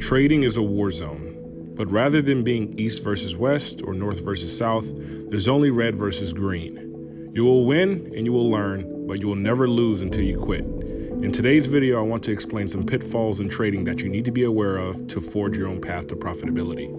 Trading is a war zone, but rather than being east versus west or north versus south, there's only red versus green. You will win and you will learn, but you will never lose until you quit. In today's video, I want to explain some pitfalls in trading that you need to be aware of to forge your own path to profitability.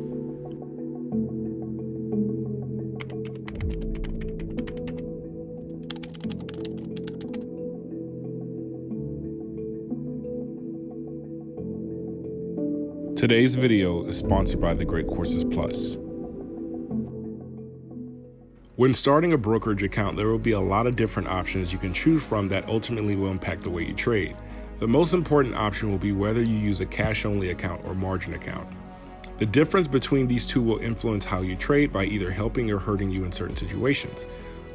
Today's video is sponsored by The Great Courses Plus. When starting a brokerage account, there will be a lot of different options you can choose from that ultimately will impact the way you trade. The most important option will be whether you use a cash-only account or margin account. The difference between these two will influence how you trade by either helping or hurting you in certain situations.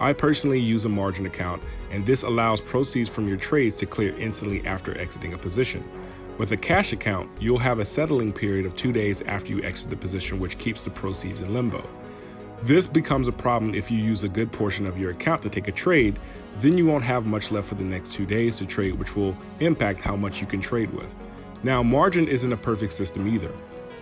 I personally use a margin account, and this allows proceeds from your trades to clear instantly after exiting a position. With a cash account, you'll have a settling period of 2 days after you exit the position, which keeps the proceeds in limbo. This becomes a problem if you use a good portion of your account to take a trade, then you won't have much left for the next 2 days to trade, which will impact how much you can trade with. Now, margin isn't a perfect system either.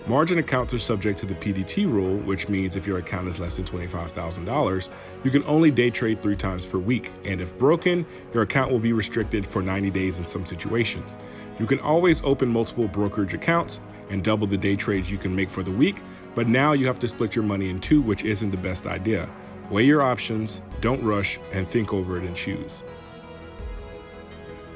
Margin accounts are subject to the PDT rule, which means if your account is less than $25,000, you can only day trade 3 times per week, and if broken, your account will be restricted for 90 days in some situations. You can always open multiple brokerage accounts and double the day trades you can make for the week, but now you have to split your money in 2, which isn't the best idea. Weigh your options, don't rush, and think over it and choose.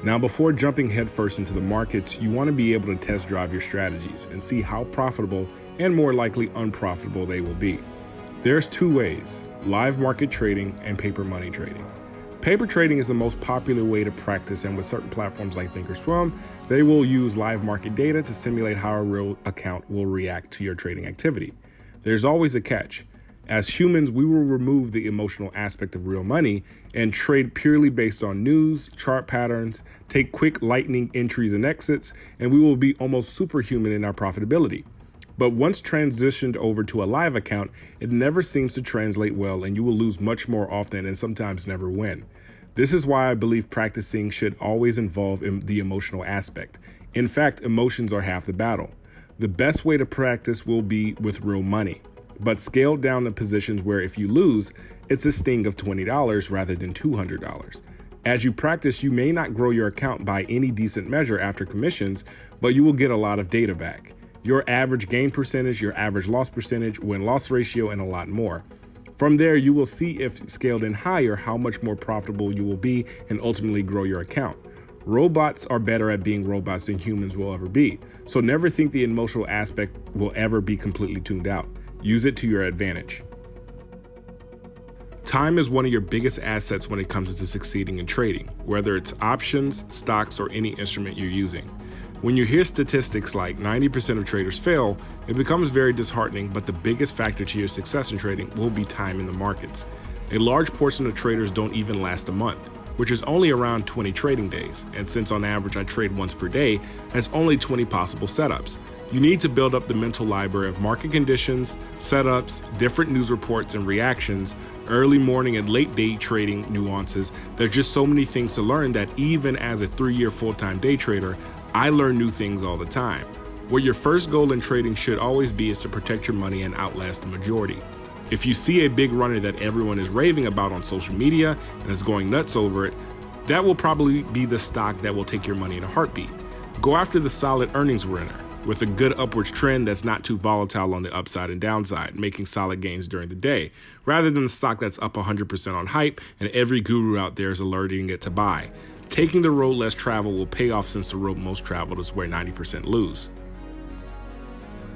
Now, before jumping headfirst into the markets, you want to be able to test drive your strategies and see how profitable and more likely unprofitable they will be. There's 2 ways: live market trading and paper money trading. Paper trading is the most popular way to practice, and with certain platforms like Thinkorswim, they will use live market data to simulate how a real account will react to your trading activity. There's always a catch. As humans, we will remove the emotional aspect of real money and trade purely based on news, chart patterns, take quick lightning entries and exits, and we will be almost superhuman in our profitability. But once transitioned over to a live account, it never seems to translate well, and you will lose much more often and sometimes never win. This is why I believe practicing should always involve the emotional aspect. In fact, emotions are half the battle. The best way to practice will be with real money, but scaled down to positions where if you lose, it's a sting of $20 rather than $200. As you practice, you may not grow your account by any decent measure after commissions, but you will get a lot of data back. Your average gain percentage, your average loss percentage, win-loss ratio, and a lot more. From there, you will see if scaled in higher, how much more profitable you will be and ultimately grow your account. Robots are better at being robots than humans will ever be, so never think the emotional aspect will ever be completely tuned out. Use it to your advantage. Time is one of your biggest assets when it comes to succeeding in trading, whether it's options, stocks, or any instrument you're using. When you hear statistics like 90% of traders fail, it becomes very disheartening, but the biggest factor to your success in trading will be time in the markets. A large portion of traders don't even last a month, which is only around 20 trading days, and since on average I trade once per day, that's only 20 possible setups. You need to build up the mental library of market conditions, setups, different news reports and reactions, early morning and late day trading nuances. There's just so many things to learn that even as a 3-year full-time day trader, I learn new things all the time. What your first goal in trading should always be is to protect your money and outlast the majority. If you see a big runner that everyone is raving about on social media and is going nuts over it, that will probably be the stock that will take your money in a heartbeat. Go after the solid earnings winner with a good upwards trend that's not too volatile on the upside and downside, making solid gains during the day, rather than the stock that's up 100% on hype and every guru out there is alerting it to buy. Taking the road less traveled will pay off, since the road most traveled is where 90% lose.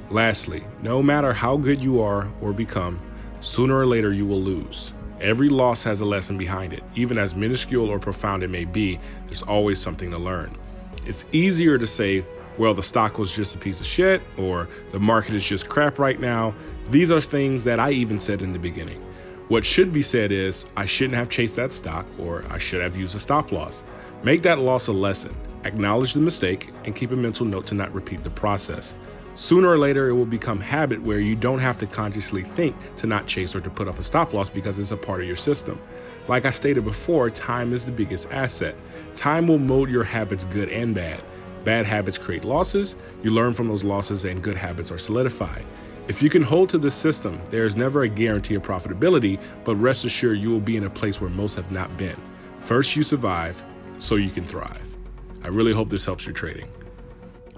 Lastly, no matter how good you are or become, sooner or later you will lose. Every loss has a lesson behind it. Even as minuscule or profound it may be, there's always something to learn. It's easier to say, well, the stock was just a piece of shit, or the market is just crap right now. These are things that I even said in the beginning. What should be said is, I shouldn't have chased that stock, or I should have used a stop loss. Make that loss a lesson, acknowledge the mistake, and keep a mental note to not repeat the process. Sooner or later, it will become habit where you don't have to consciously think to not chase or to put up a stop loss because it's a part of your system. Like I stated before, time is the biggest asset. Time will mold your habits, good and bad. Bad habits create losses. You learn from those losses and good habits are solidified. If you can hold to this system, there is never a guarantee of profitability, but rest assured you will be in a place where most have not been. First, you survive so you can thrive. I really hope this helps your trading.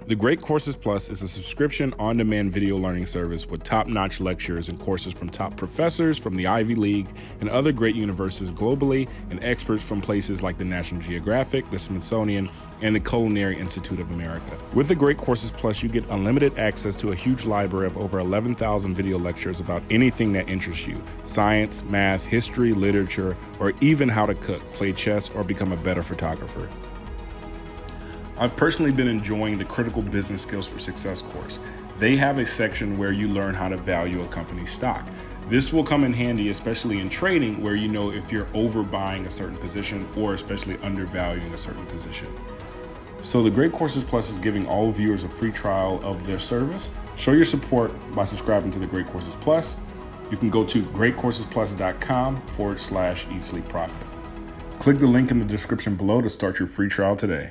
The Great Courses Plus is a subscription on-demand video learning service with top-notch lectures and courses from top professors from the Ivy League and other great universities globally, and experts from places like the National Geographic, the Smithsonian, and the Culinary Institute of America. With the Great Courses Plus, you get unlimited access to a huge library of over 11,000 video lectures about anything that interests you: science, math, history, literature, or even how to cook, play chess, or become a better photographer. I've personally been enjoying the Critical Business Skills for Success course. They have a section where you learn how to value a company's stock. This will come in handy, especially in trading, where you know if you're overbuying a certain position or especially undervaluing a certain position. So the Great Courses Plus is giving all viewers a free trial of their service. Show your support by subscribing to the Great Courses Plus. You can go to greatcoursesplus.com/eat sleep profit. Click the link in the description below to start your free trial today.